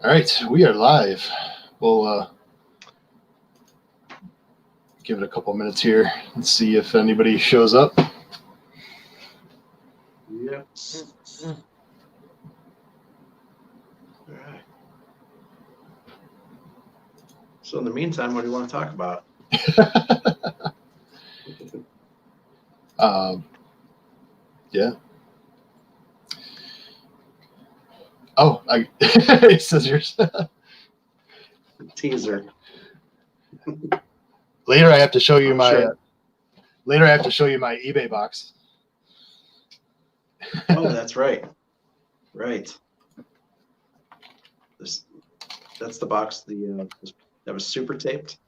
All right, we are live. We'll give it a couple minutes here and see if anybody shows up. Yep. All right. So in the meantime, what do you want to talk about? Yeah. Oh, scissors. Teaser. Later, I have to show you Sure. my eBay box. Oh, that's right. Right. That's the box. That was super taped.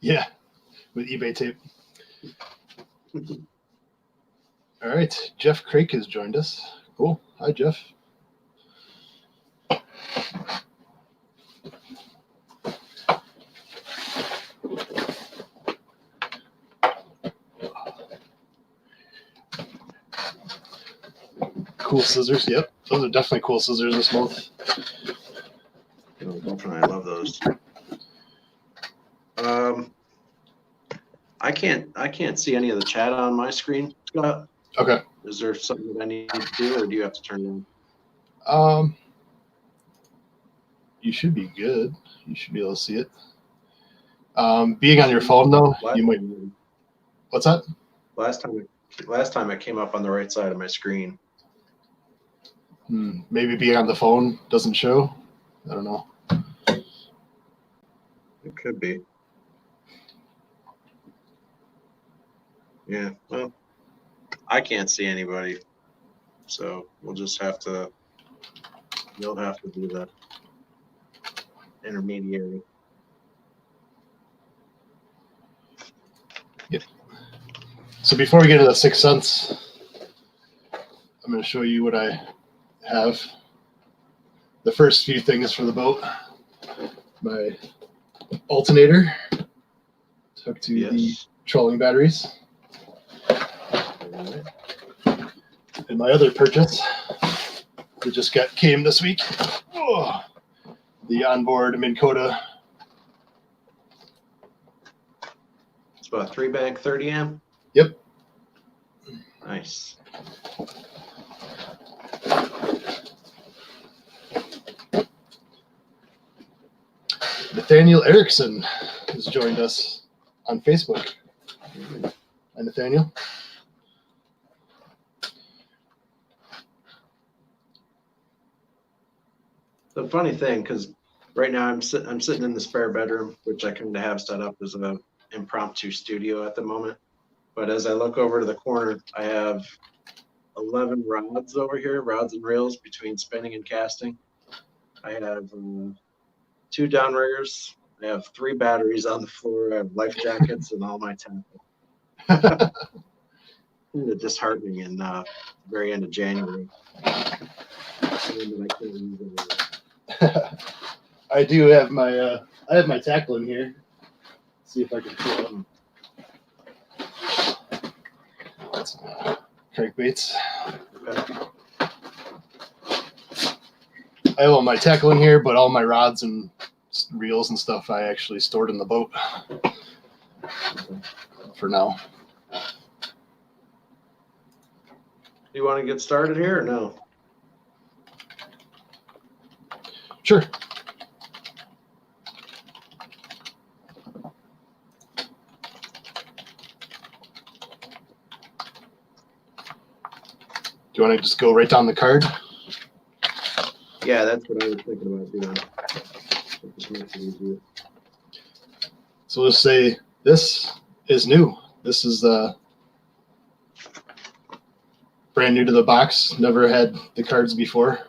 Yeah, with eBay tape. All right, Jeff Craik has joined us. Cool. Hi, Jeff. Cool scissors. Yep, those are definitely cool scissors this month. Oh, definitely, I love those. I can't see any of the chat on my screen, Scott. Okay. Is there something that I need to do, or do you have to turn it on? You should be good. You should be able to see it. Being on your phone though, you might. What's that? Last time it came up on the right side of my screen. Maybe being on the phone doesn't show. I don't know. It could be. Yeah, well, I can't see anybody, so we'll just have to. You'll have to be the intermediary. Yep. So before we get into the 6 cents, I'm going to show you what I have. The first few things for the boat. My alternator hooked to the trolling batteries. And my other purchase that just came this week. Oh, the onboard Minn Kota. It's about a 3-bank 30 amp. Yep. Nice. Nathaniel Erickson has joined us on Facebook. Hi, Nathaniel. The funny thing, because right now I'm sitting in the spare bedroom, which I kind of have set up as an impromptu studio at the moment. But as I look over to the corner, I have 11 rods over here, rods and reels between spinning and casting. I have 2 downriggers. I have 3 batteries on the floor. I have life jackets and all my tackle. Kind of disheartening in the very end of January. I do have my tackle in here. Let's see if I can pull it. That's crankbaits. I have all my tackle in here, but all my rods and reels and stuff I actually stored in the boat for now. Do you want to get started here or no? Sure. Do you want to just go right down the card? Yeah, that's what I was thinking about doing. It just makes it easier. So let's say this is new. This is brand new to the box. Never had the cards before.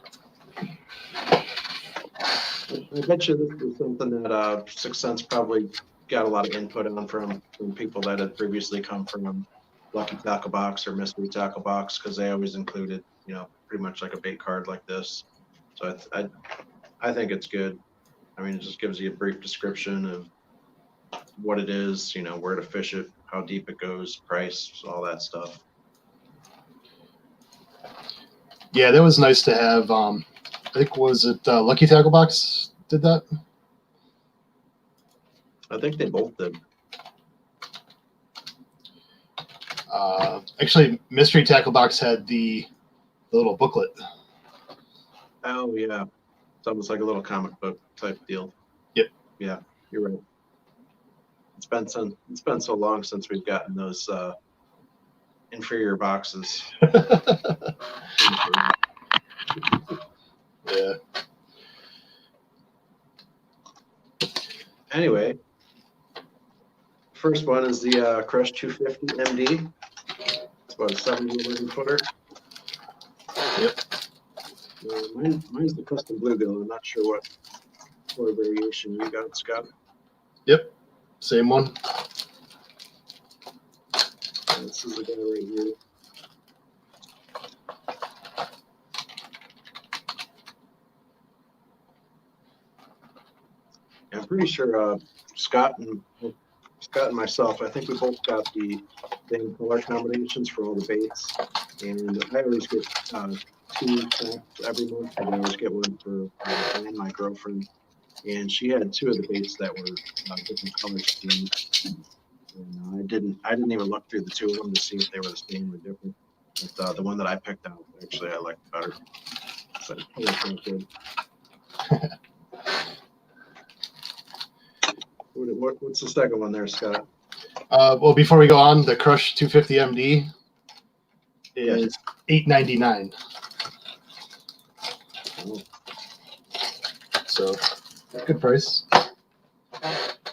I bet you this is something that 6 Cents probably got a lot of input on from people that had previously come from Lucky Tackle Box or Mystery Tackle Box, because they always included, pretty much like a bait card like this. So I think it's good. I mean, it just gives you a brief description of what it is, where to fish it, how deep it goes, price, all that stuff. Yeah, that was nice to have. I think was it Lucky Tackle Box did that? I think they both did. Actually, Mystery Tackle Box had the little booklet. Oh yeah, it's almost like a little comic book type deal. Yep. Yeah, you're right. It's been so long since we've gotten those inferior boxes. Yeah. Anyway, first one is the Crush 250 MD. It's about a 70 footer. Yep. Mine's the custom bluegill. I'm not sure what color variation you got, Scott. Yep. Same one. This is the guy right here. I'm pretty sure Scott and myself, I think we both got the same color combinations for all the baits. And I always get 2 packs every month. I always get one for and my girlfriend. And she had 2 of the baits that were different color schemes. And I didn't even look through the 2 of them to see if they were the same or different. But the one that I picked out, actually, I liked better. So it was good. What's the second one there, Scott? Well, before we go on, the Crush 250 MD is $8.99. Oh. So good price.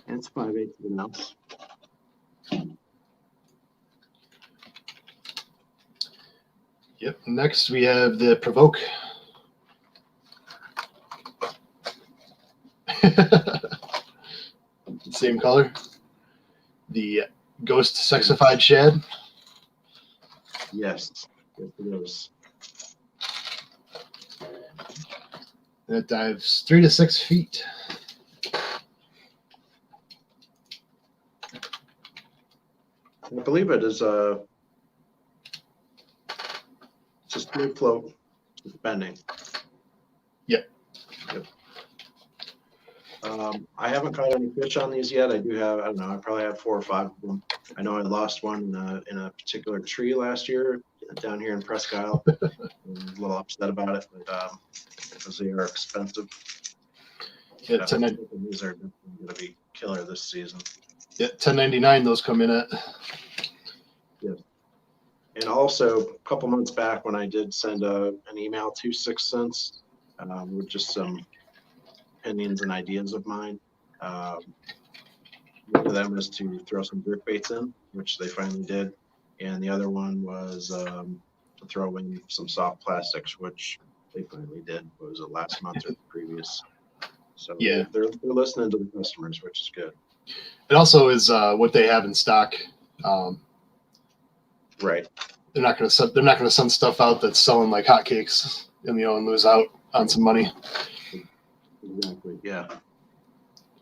It's 5/8 of an ounce. Yep. Next, we have the Provoke. Same color. The Ghost Sexified Shad. Yes, it is. That dives 3 to 6 feet. I believe it is it's a smooth float, bending. Yep. I haven't caught any fish on these yet. I do have, I don't know, I probably have 4 or 5 of them. I know I lost one in a particular tree last year down here in Presque Isle. I'm a little upset about it, but because they are expensive. Yeah, these are definitely going to be killer this season. Yeah, $10.99 those come in at. Yeah. And also, a couple months back when I did send an email to 6 Cents with just some opinions and ideas of mine. One of them was to throw some jerk baits in, which they finally did. And the other one was to throw in some soft plastics, which they finally did. Was it last month or the previous? So yeah, they're listening to the customers, which is good. It also is what they have in stock. Right. They're not going to send stuff out that's selling like hotcakes and lose out on some money. Exactly. Yeah.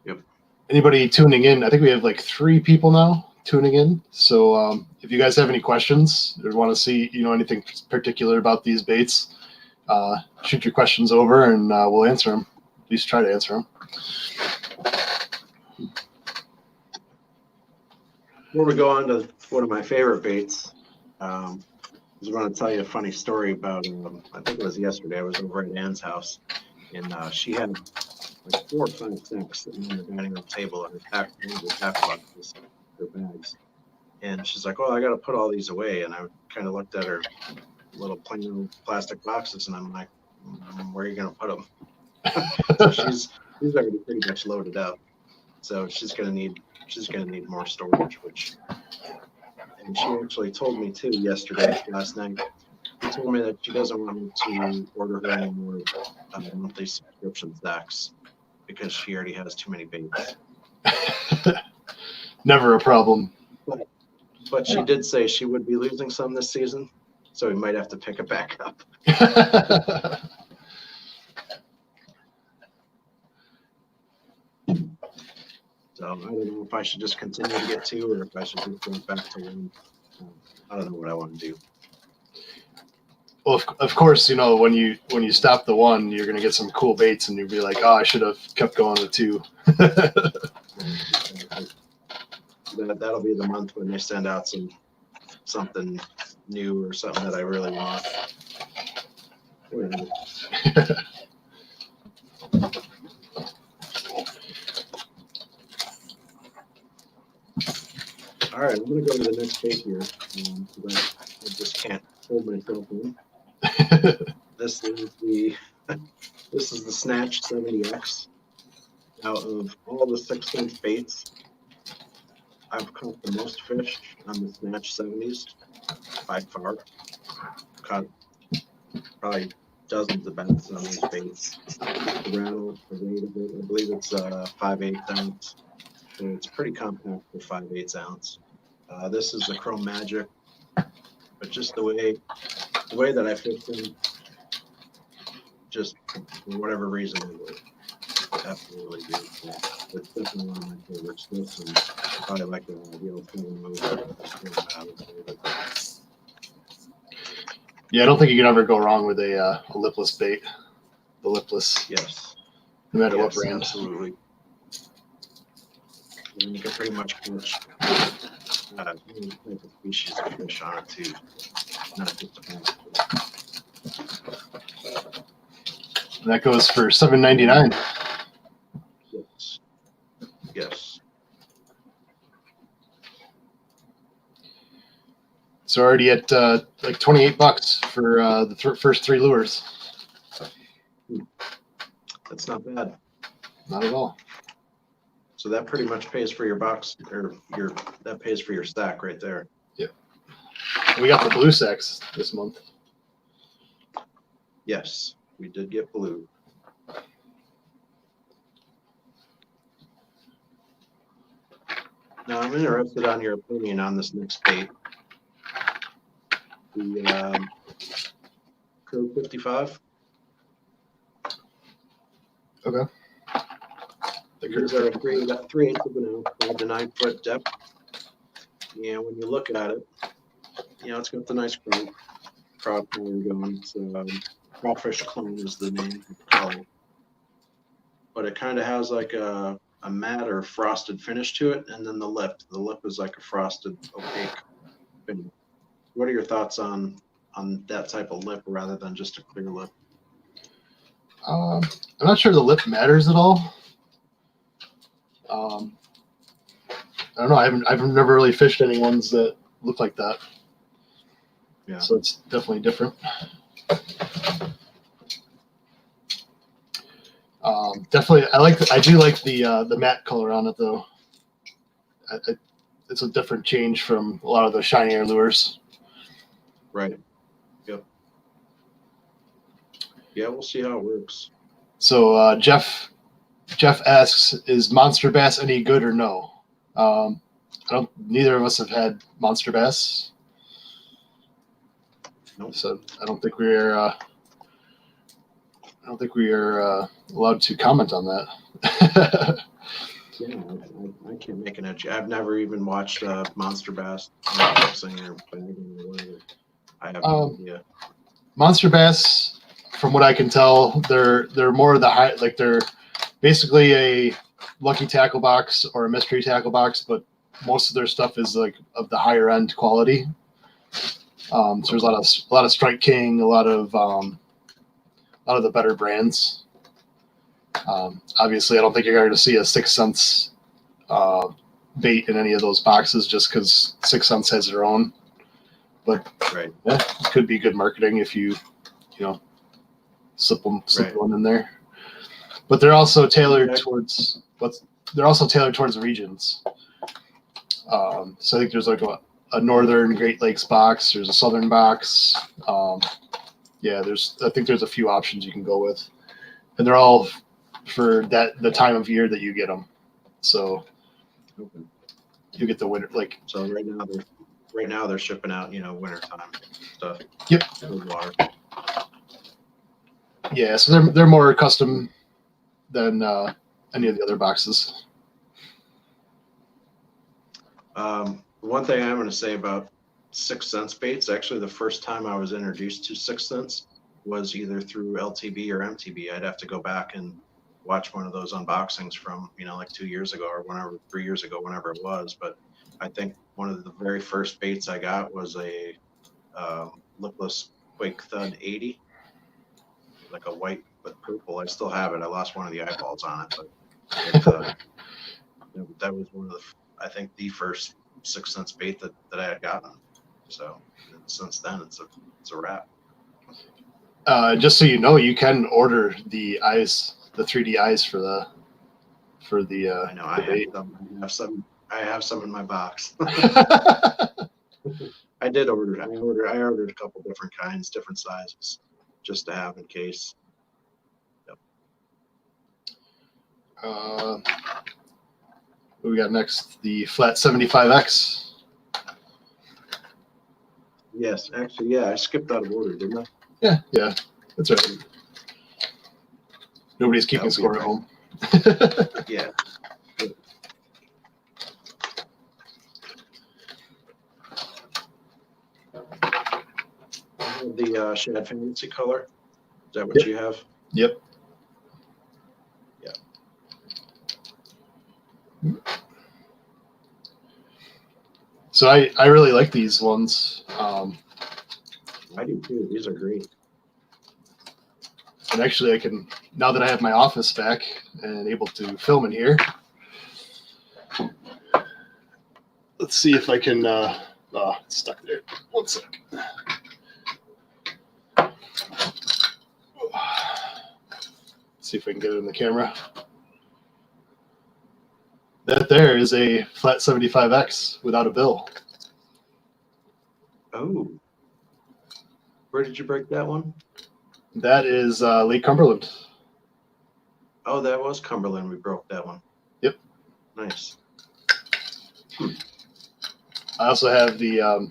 Yep. Anybody tuning in? I think we have like 3 people now tuning in. So if you guys have any questions or want to see anything particular about these baits, shoot your questions over and we'll answer them. At least try to answer them. Before we go on to one of my favorite baits, I just want to tell you a funny story about, I think it was yesterday, I was over at Ann's house, and she had like 4 or 5 stacks sitting on the dining room table, and her tack boxes, her bags. And she's like, "Oh, I got to put all these away." And I kind of looked at her little plain plastic boxes, and I'm like, "Where are you going to put them?" So she's already pretty much loaded up. So she's gonna need more storage, and she actually told me too last night. She told me that she doesn't want me to order her any more monthly subscription stacks because she already has too many baits. Never a problem. But she did say she would be losing some this season, so we might have to pick it back up. So I don't know if I should just continue to get 2 or if I should just go back to 1. I don't know what I want to do. Well, of course, when you stop the one, you're gonna get some cool baits, and you'll be like, "Oh, I should have kept going with 2." That'll be the month when they send out something new or something that I really want. Whatever. All right, I'm gonna go to the next bait here because I just can't hold myself in. This is the Snatch 70X. Out of all the 6-cent baits, I've caught the most fish on the Snatch 70s by far. Caught probably dozens of bass on these baits. The rattle, the weight of it, I believe it's 5/8 ounce. So it's pretty compact for 5/8 ounce. This is the Chrome Magic, but just the way that I fished them, just for whatever reason, it worked. Absolutely beautiful. It's definitely one of my favorites. This and probably like the old film movie. Yeah, I don't think you can ever go wrong with a lipless bait. The lipless, Yes. no matter what brand. Absolutely. And you can pretty much catch any type of species of fish on it too. Not just a bass. And that goes for $7.99. Yes. Yes. It's already at like $28 for the first 3 lures. That's not bad. Not at all. So that pretty much pays for your box, or that pays for your stack right there. Yeah. We got the blue sacks this month. Yes, we did get blue. Now I'm interested on your opinion on this next bait. The Curve 55. Okay. These are 3/8 of an ounce, 5 to 9 foot depth. And when you look at it, it's got the nice crop color going. So crawfish clone is the name of the color. But it kind of has like a matte or frosted finish to it, and then the lip. The lip is like a frosted, opaque finish. What are your thoughts on that type of lip rather than just a clear lip? I'm not sure the lip matters at all. I don't know. I've never really fished any ones that look like that. Yeah. So it's definitely different. Definitely, I do like the matte color on it though. It's a different change from a lot of the shinier lures. Right. Yep. Yeah, we'll see how it works. So Jeff asks, is monster bass any good or no? Neither of us have had monster bass. Nope. So I don't think we are allowed to comment on that. Yeah, I can't make an edge. I've never even watched monster bass unboxing or bagging or whatever. I have no idea. Monster bass, from what I can tell, they're more of the high, like they're basically a Lucky Tackle Box or a Mystery Tackle Box, but most of their stuff is like of the higher end quality. So there's a lot of Strike King, a lot of the better brands. Obviously, I don't think you're going to see a 6 cents bait in any of those boxes just because 6 cents has their own. But right. Yeah, it could be good marketing if you slip one in there. But they're also tailored towards the regions. So I think there's like a northern Great Lakes box. There's a southern box. I think there's a few options you can go with, and they're all for the time of year that you get them. So you get the winter like. So right now they're shipping out winter time stuff. Yep. Water. Yeah, so they're more custom than any of the other boxes. One thing I'm going to say about 6 cents baits. Actually, the first time I was introduced to 6 cents was either through LTB or MTB. I'd have to go back and watch one of those unboxings from, like 2 years ago or 3 years ago, whenever it was. But I think one of the very first baits I got was a lipless Quake Thud 80, like a white with purple. I still have it. I lost one of the eyeballs on it, but that was one of I think the first 6 cents bait that I had gotten. So since then, it's a wrap. Just so you know, you can order the eyes, the 3D eyes for the I know I have some in my box. I did order. I ordered a couple different kinds, different sizes, just to have in case. Yep. What we got next? The flat 75X. Yes, actually, yeah, I skipped out of order, didn't I? Yeah, that's right. Nobody's keeping score at home. Yeah. The Shad Fantasy color. Is that what you have? Yep. Yeah. So I really like these ones. I do too. These are great. And actually, I can, now that I have my office back and able to film in here, let's see if I can, it's stuck there. One sec. See if I can get it in the camera. That there is a flat 75X without a bill. Oh. Where did you break that one? That is Lake Cumberland. Oh, that was Cumberland. We broke that one. Yep. Nice. I also have the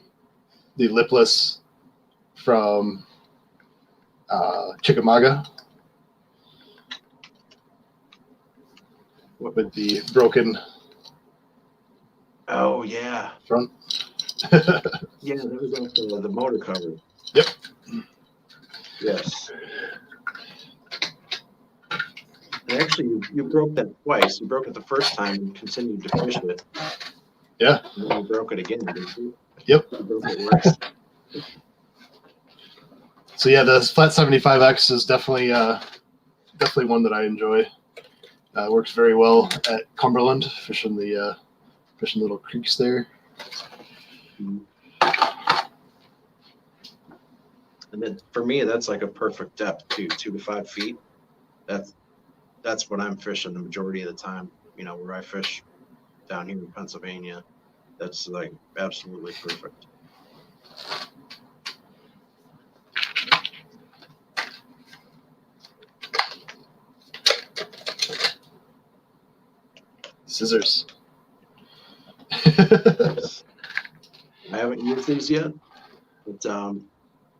lipless from Chickamauga with the broken Oh yeah. front. Yeah, that was also the motor cover. Yep. Yes. And actually, you broke that twice. You broke it the first time and continued to fish it. Yeah. And then you broke it again, didn't you? Yep. You broke it worse. So yeah, the flat 75X is definitely one that I enjoy. Works very well at Cumberland, fishing the little creeks there. And then for me, that's like a perfect depth too, 2 to 5 feet. That's what I'm fishing the majority of the time. Where I fish down here in Pennsylvania, that's like absolutely perfect. Scissors. I haven't used these yet, but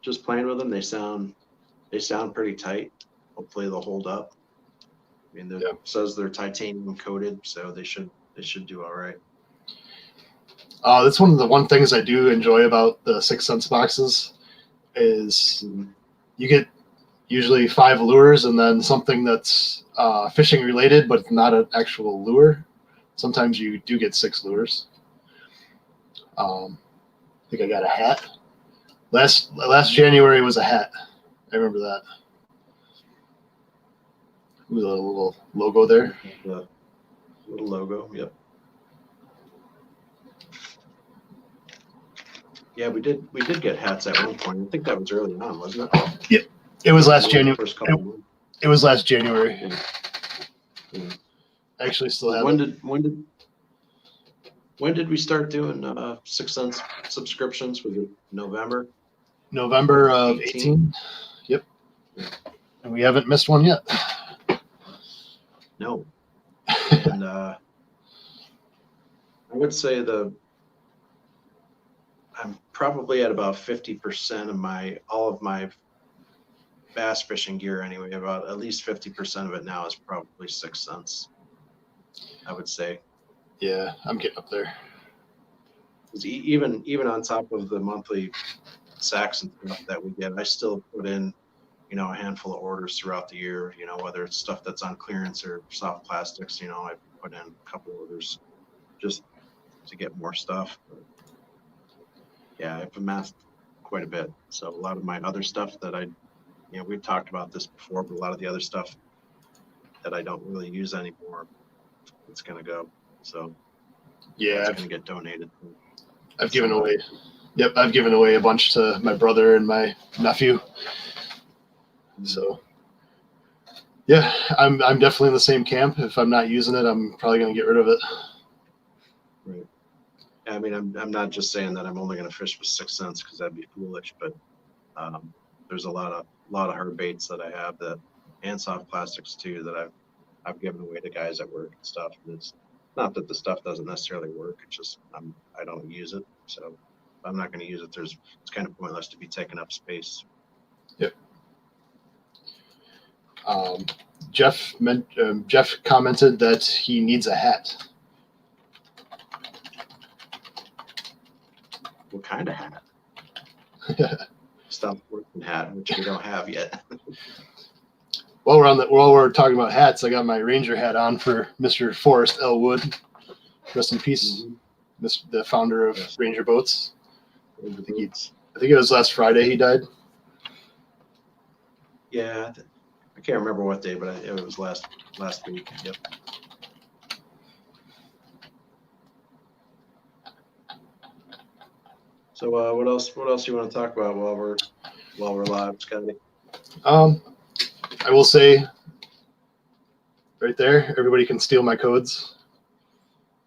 just playing with them, they sound pretty tight. Hopefully they'll hold up. I mean, it says they're titanium coated, so they should do all right. That's one of the things I do enjoy about the 6 cents boxes is you get usually 5 lures and then something that's fishing related, but not an actual lure. Sometimes you do get 6 lures. I think I got a hat. Last January was a hat. I remember that. With a little logo there. The little logo, yep. Yeah, we did get hats at one point. I think that was early on, wasn't it? Yep. It was last January. First couple months. It was last January. Yeah. I actually still have When did we start doing 6 cents subscriptions? Was it November? November of 18. Yep. And we haven't missed one yet. No. And I would say I'm probably at about 50% of all of my bass fishing gear anyway. About at least 50% of it now is probably 6 cents, I would say. Yeah, I'm getting up there. 'Cause even on top of the monthly sacks and stuff that we get, I still put in, a handful of orders throughout the year, whether it's stuff that's on clearance or soft plastics, I put in a couple orders just to get more stuff. But yeah, I've amassed quite a bit. So a lot of my other stuff that we've talked about this before, but a lot of the other stuff that I don't really use anymore, it's going to go. So Yeah, it's going to get donated. I've given away. Yep, I've given away a bunch to my brother and my nephew. So yeah, I'm definitely in the same camp. If I'm not using it, I'm probably going to get rid of it. Right. I mean, I'm not just saying that I'm only going to fish with 6 cents because that'd be foolish, but there's a lot of hard baits that I have and soft plastics too that I've given away to guys at work and stuff. And it's not that the stuff doesn't necessarily work. It's just I don't use it. So if I'm not going to use it, it's kind of pointless to be taking up space. Yep. Jeff commented that he needs a hat. What kind of hat? Stout Sportsmen hat, which we don't have yet. While we're talking about hats, I got my Ranger hat on for Mr. Forrest L. Wood. Rest in peace, the founder of Ranger Boats. I think it was last Friday he died. Yeah, I can't remember what day, but it was last week. Yep. So what else you want to talk about while we're live, Scotty? I will say right there, everybody can steal my codes.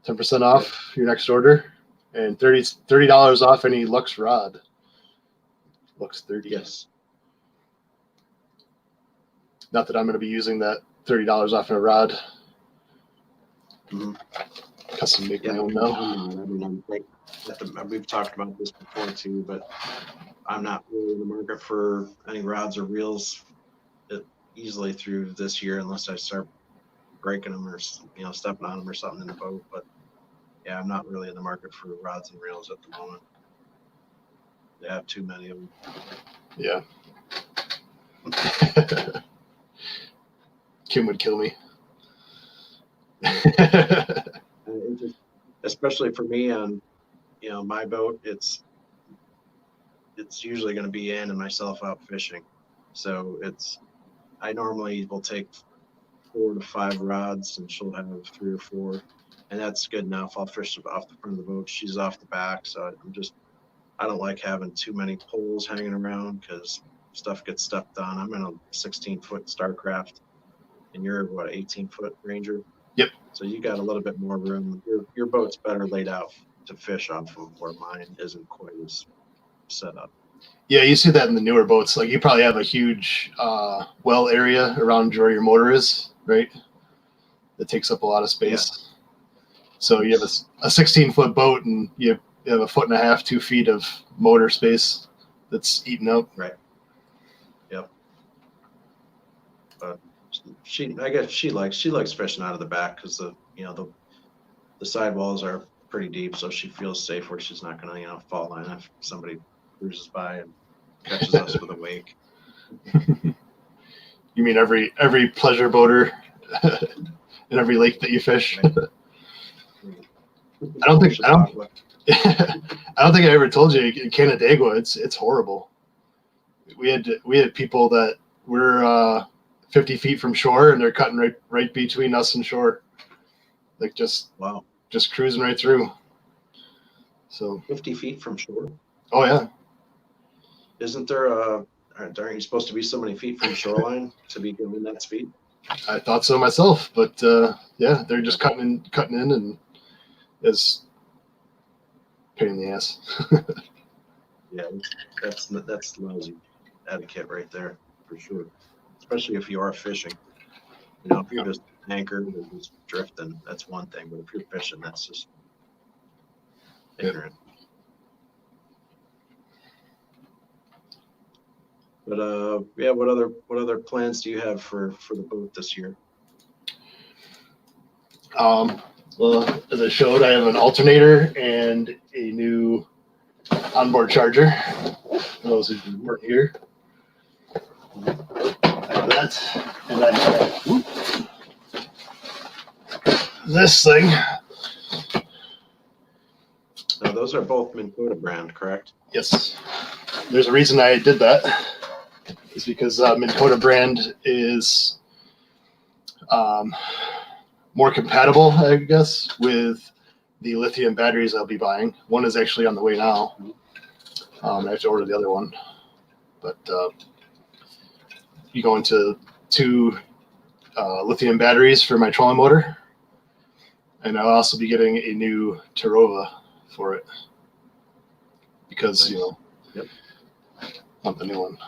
10% off your next order, and $30 off any Lux rod. Lux 30. Yes. Not that I'm going to be using that $30 off a rod. Custom make my own now. We've talked about this before too, but I'm not really in the market for any rods or reels easily through this year unless I start breaking them or stepping on them or something in the boat. But yeah, I'm not really in the market for rods and reels at the moment. They have too many of them. Yeah. Kim would kill me. Especially for me on my boat, it's usually going to be Ann and myself out fishing. So I normally will take 4 to 5 rods and she'll have 3 or 4, and that's good enough. I'll fish off the front of the boat. She's off the back. So I don't like having too many poles hanging around because stuff gets stepped on. I'm in a 16-foot Starcraft and you're 18-foot Ranger. Yep. So you got a little bit more room. Your boat's better laid out to fish off of, where mine isn't quite as set up. Yeah, you see that in the newer boats. Like you probably have a huge well area around where your motor is, right? That takes up a lot of space. Yeah. So you have a 16-foot boat and you have 1.5 feet, 2 feet of motor space that's eaten up. Right. Yep. But I guess she likes fishing out of the back because the sidewalls are pretty deep, so she feels safe where she's not going to fall in if somebody cruises by and catches us with a wake. You mean every pleasure boater in every lake that you fish? Right. I don't think I ever told you in Canandaigua it's horrible. We had people that were 50 feet from shore and they're cutting right between us and shore, like just cruising right through. So 50 feet from shore. Oh yeah. Isn't there aren't you supposed to be so many feet from shoreline to be going that speed? I thought so myself, but yeah, they're just cutting in, and it's pain in the ass. Yeah, that's lousy etiquette right there for sure. Especially if you are fishing. If you're just anchored or just drifting, that's one thing. But if you're fishing, that's just ignorant. But yeah, what other plans do you have for the boat this year? Well, as I showed, I have an alternator and a new onboard charger. For those who weren't here, I have that, and I have this thing. Now, those are both Minn Kota brand, correct? Yes, there's a reason I did that. It's because Minn Kota brand is more compatible, I guess, with the lithium batteries I'll be buying. One is actually on the way now. I have to order the other one, but you go into 2 lithium batteries for my trolling motor, and I'll also be getting a new Tarova for it because Nice. Yep. I want the new one.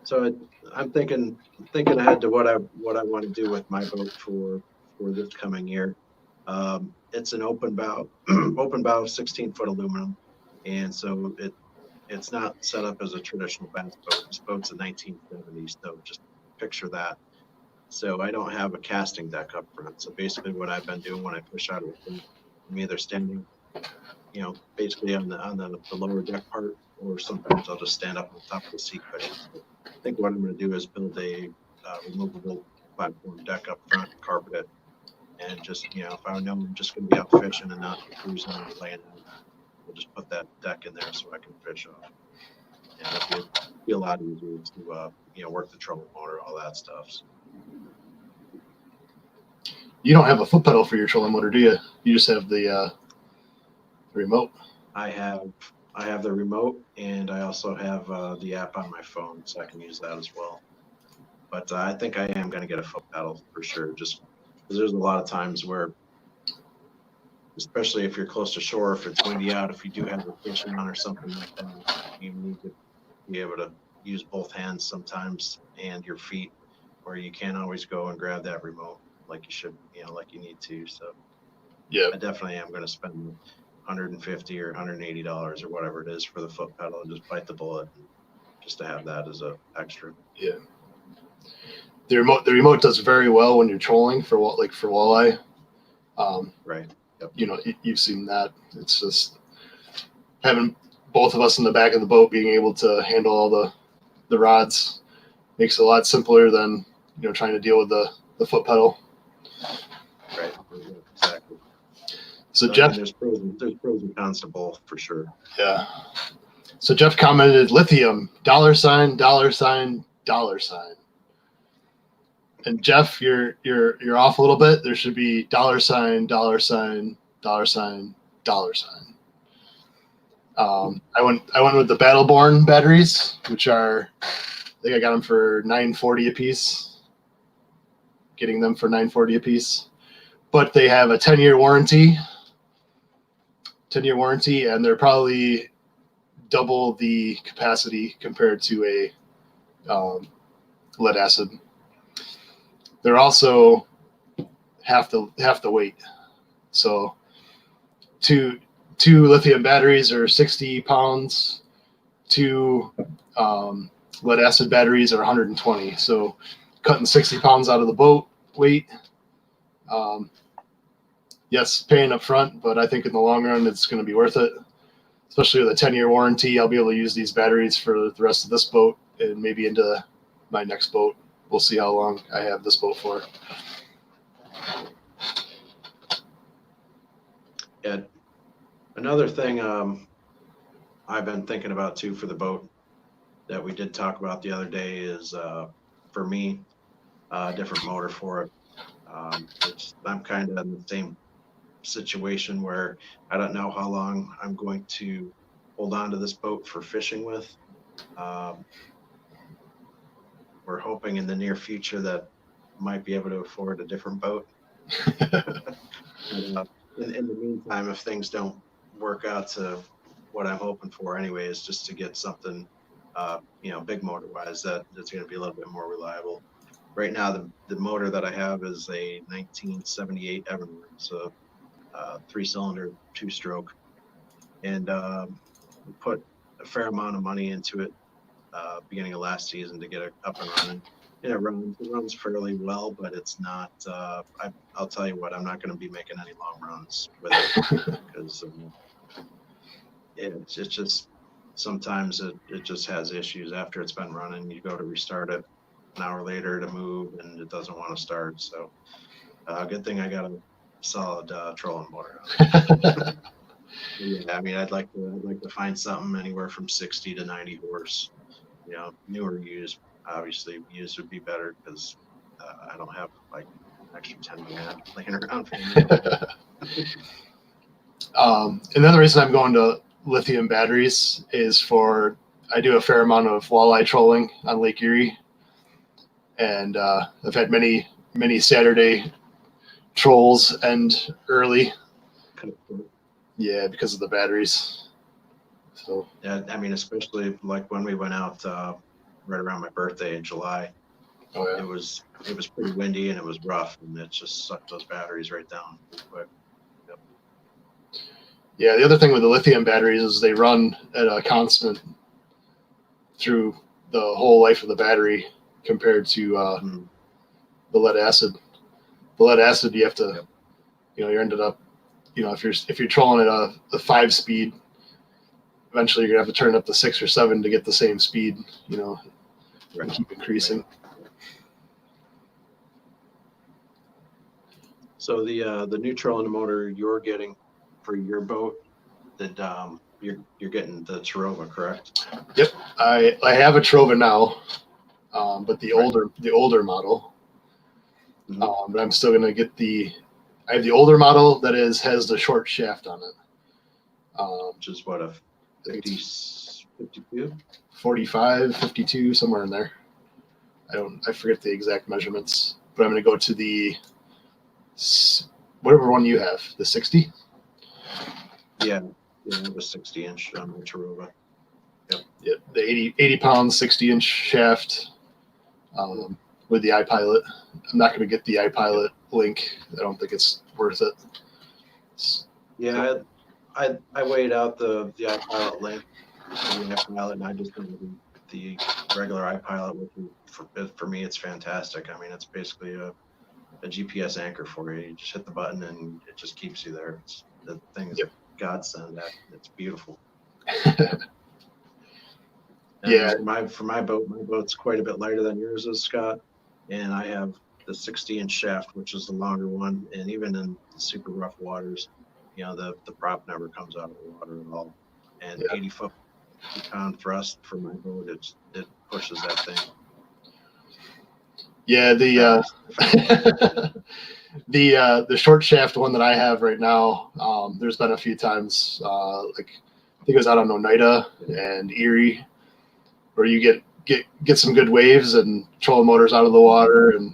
So I'm thinking ahead to what I want to do with my boat for this coming year. It's an open bow 16-foot aluminum, and so it's not set up as a traditional bass boat. This boat's a 1970s, so just picture that. So I don't have a casting deck up front. So basically, what I've been doing when I push out of the boat, I'm either standing, basically on the lower deck part, or sometimes I'll just stand up on top of the seat cushion. So I think what I'm going to do is build a removable platform deck up front, carpet it, and just, if I know I'm just going to be out fishing and not cruising or laying out, we'll just put that deck in there so I can fish off. And it'll be a lot easier to, work the trolling motor, all that stuff. So. You don't have a foot pedal for your trolling motor, do you? You just have the remote. I have the remote, and I also have the app on my phone, so I can use that as well. But I think I am going to get a foot pedal for sure, just because there's a lot of times where, especially if you're close to shore, if it's windy out, if you do have a fishing on or something like that, you need to be able to use both hands sometimes and your feet, where you can't always go and grab that remote like you should, like you need to. So Yeah, I definitely am going to spend $150 or $180 or whatever it is for the foot pedal and just bite the bullet, just to have that as a extra. yeah. The remote does very well when you're trolling for walleye. Right. Yep. You've seen that. It's just having both of us in the back of the boat being able to handle all the rods makes it a lot simpler than trying to deal with the foot pedal. Right. Exactly. So Jeff, there's pros and cons to both for sure. Yeah. So Jeff commented lithium $, $, $. And Jeff, you're off a little bit. There should be $, $, $, $. I went with the Battleborn batteries, which are, I think I got them for $9.40 a piece. Getting them for $9.40 a piece, but they have a 10-year warranty. 10-year warranty, and they're probably double the capacity compared to a lead acid. They're also half the weight. So two lithium batteries are 60 pounds. 2 lead acid batteries are 120. So cutting 60 pounds out of the boat weight. Yes, paying up front, but I think in the long run it's going to be worth it. Especially with a 10-year warranty, I'll be able to use these batteries for the rest of this boat and maybe into my next boat. We'll see how long I have this boat for. Yeah. Another thing I've been thinking about too for the boat that we did talk about the other day is for me, a different motor for it. I'm kind of in the same situation where I don't know how long I'm going to hold on to this boat for fishing with. We're hoping in the near future that I might be able to afford a different boat. In the meantime, if things don't work out to what I'm hoping for anyway, is just to get something, big motor wise that's going to be a little bit more reliable. Right now, the motor that I have is a 1978 Evernorth. It's a 3-cylinder, 2-stroke, and we put a fair amount of money into it beginning of last season to get it up and running. Yeah, it runs fairly well, but it's not. I'll tell you what, I'm not going to be making any long runs with it because it's just sometimes it just has issues after it's been running. You go to restart it an hour later to move, and it doesn't want to start. So, good thing I got a solid trolling motor on. Yeah, I mean, I'd like to find something anywhere from 60 to 90 horse. You know, newer used. Obviously, used would be better because I don't have like an extra 10 grand laying around for me. Another reason I'm going to lithium batteries is I do a fair amount of walleye trolling on Lake Erie, and I've had many Saturday trolls end early. Yeah, because of the batteries. So yeah, I mean, especially like when we went out right around my birthday in July, it was pretty windy and it was rough, and it just sucked those batteries right down pretty quick. Yep. Yeah, the other thing with the lithium batteries is they run at a constant through the whole life of the battery compared to the lead acid. The lead acid, you have to, you're ended up, if you're trolling at a 5-speed, eventually you're gonna have to turn up to 6 or 7 to get the same speed, and keep increasing. Right. So the new trolling motor you're getting for your boat, that you're getting the Tarova, correct? Yep, I have a Trova now, but the older model. But I'm still gonna get I have the older model that has the short shaft on it. Which is what, a 52? 45, 52, somewhere in there. I forget the exact measurements, but I'm gonna go to the whatever one you have, the 60. Yeah, it was 60-inch on the Tarova. Yep, the 80 pound 60-inch shaft with the iPilot. I'm not going to get the iPilot link. I don't think it's worth it. Yeah, I weighed out the iPilot link, and I just went with the regular iPilot, which for me it's fantastic. I mean, it's basically a GPS anchor for you. You just hit the button and it just keeps you there. The thing is a godsend. It's beautiful. Yeah. For my boat's quite a bit lighter than yours is, Scott, and I have the 60-inch shaft, which is the longer one, and even in super rough waters, the prop never comes out of the water at all. And 80 foot-pound thrust for my boat, it pushes that thing. Yeah, the short shaft one that I have right now, there's been a few times, like I think it was out on Oneida and Erie, where you get some good waves and trolling motors out of the water, and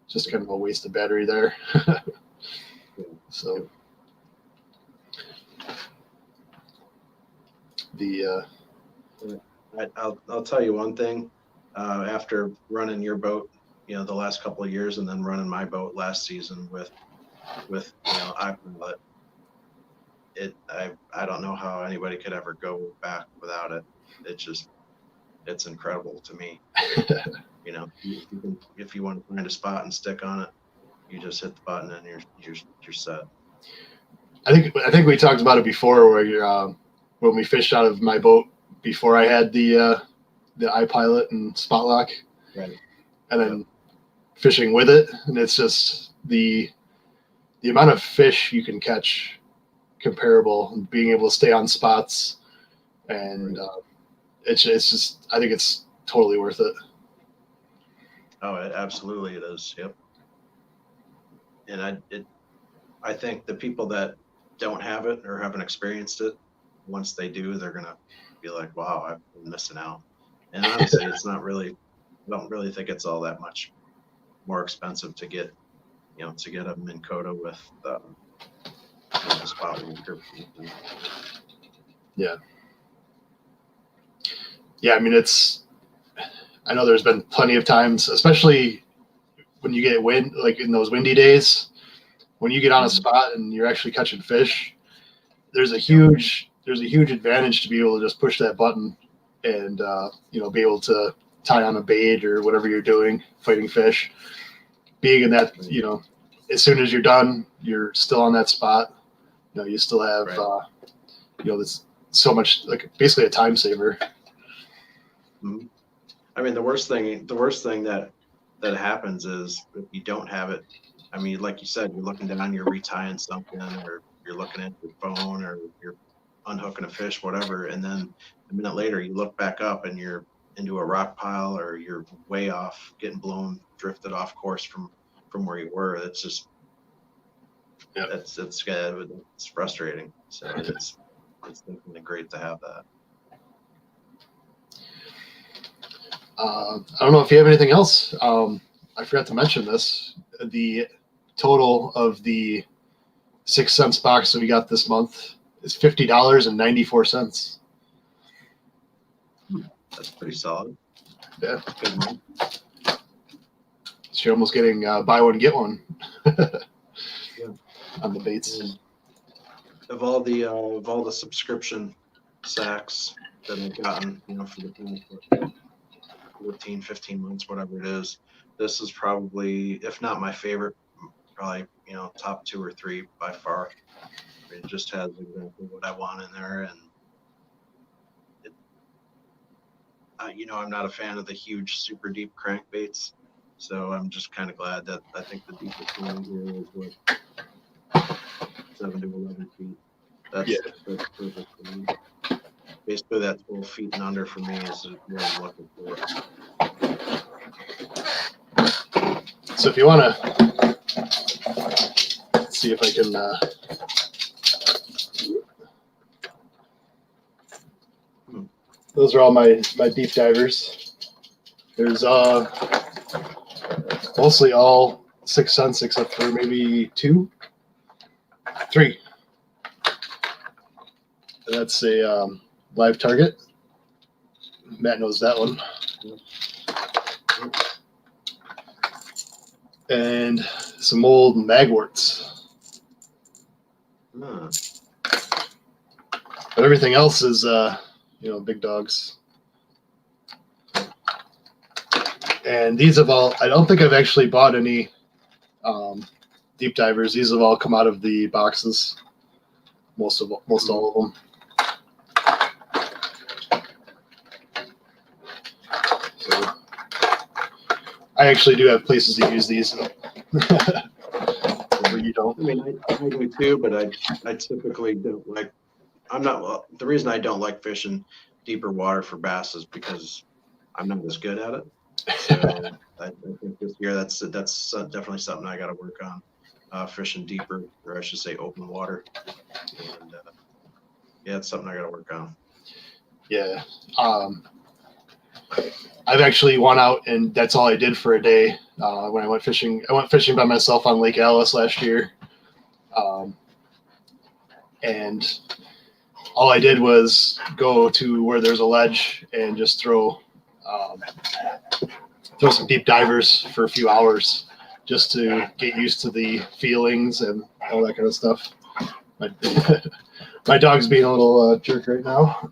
just kind of a waste of battery there. So I'll tell you one thing. After running your boat, the last couple of years, and then running my boat last season with iPilot, I don't know how anybody could ever go back without it. It's incredible to me. If you want to find a spot and stick on it, you just hit the button and you're set. I think we talked about it before, where when we fished out of my boat before I had the iPilot and spot lock, right, and then fishing with it, and it's just the amount of fish you can catch comparable, and being able to stay on spots, and it's just, I think it's totally worth it. Oh, absolutely it is. Yep. And I think the people that don't have it or haven't experienced it, once they do, they're gonna be like, "Wow, I've been missing out." And honestly, it's not really. I don't really think it's all that much more expensive to get, to get a Minn Kota with the spot anchor. Yeah. Yeah, I mean, I know there's been plenty of times, especially when you get wind, like in those windy days, when you get on a spot and you're actually catching fish, there's a huge advantage to be able to just push that button and be able to tie on a bait or whatever you're doing, fighting fish. Being in that, as soon as you're done, you're still on that spot. You still have, there's so much, like basically a time saver. Mm-hmm. I mean, the worst thing that happens is if you don't have it. I mean, like you said, you're looking down, you're retying something, or you're looking at your phone, or you're unhooking a fish, whatever, and then a minute later you look back up and you're into a rock pile, or you're way off, getting drifted off course from where you were. It's just, it's frustrating. So it's definitely great to have that. I don't know if you have anything else. I forgot to mention this. The total of the 6 cents box that we got this month is $50.94. That's pretty solid. Yeah. Good month. So you're almost getting buy one, get one Yeah. on the baits. And of all the subscription sacks that I've gotten, for the past 14, 15 months, whatever it is, this is probably, if not my favorite, probably, top 2 or 3 by far. It just has exactly what I want in there. And I'm not a fan of the huge, super deep crankbaits. So I'm just kind of glad that I think the deepest one here is what, 7 to 11 feet. That's perfect for me. Basically, that 12 feet and under for me is what I'm looking for. So if you want to see if I can those are all my deep divers. There's mostly all 6 cents except for maybe 2, 3. And that's a live target. Matt knows that one. And some old magworts. But everything else is, big dogs. And these have all, I don't think I've actually bought any deep divers. These have all come out of the boxes. Most all of them. So I actually do have places to use these. Where you don't. I mean, I do too, but I typically don't like. The reason I don't like fishing deeper water for bass is because I'm not as good at it. So I think this year that's definitely something I got to work on. Fishing deeper, or I should say open water. And it's something I got to work on. Yeah. I've actually went out and that's all I did for a day when I went fishing. I went fishing by myself on Lake Alice last year. And all I did was go to where there's a ledge and just throw some deep divers for a few hours just to get used to the feelings and all that kind of stuff. My dog's being a little jerk right now.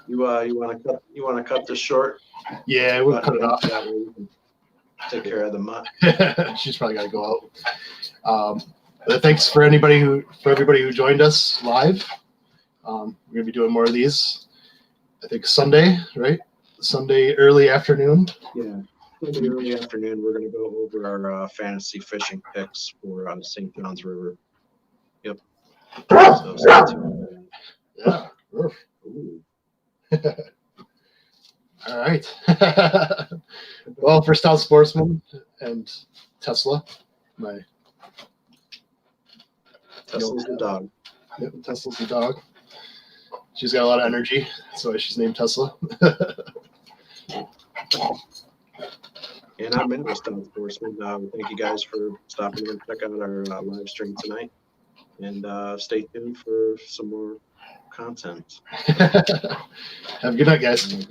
You want to cut this short? Yeah, we'll cut it off. That way we can take care of the mutt. She's probably got to go out. But thanks for everybody who joined us live. We're gonna be doing more of these. I think Sunday, right? Sunday early afternoon. Yeah, Sunday early afternoon. We're gonna go over our fantasy fishing picks for St. John's River. Yep. So stay tuned. Yeah. Ooh. All right. Well, for Stout Sportsmen and Tesla, Tesla's the dog. Yep, Tesla's the dog. She's got a lot of energy. That's why she's named Tesla. And I'm in with Stout Sportsmen. Thank you guys for stopping and check out our live stream tonight. And stay tuned for some more content. Have a good night, guys.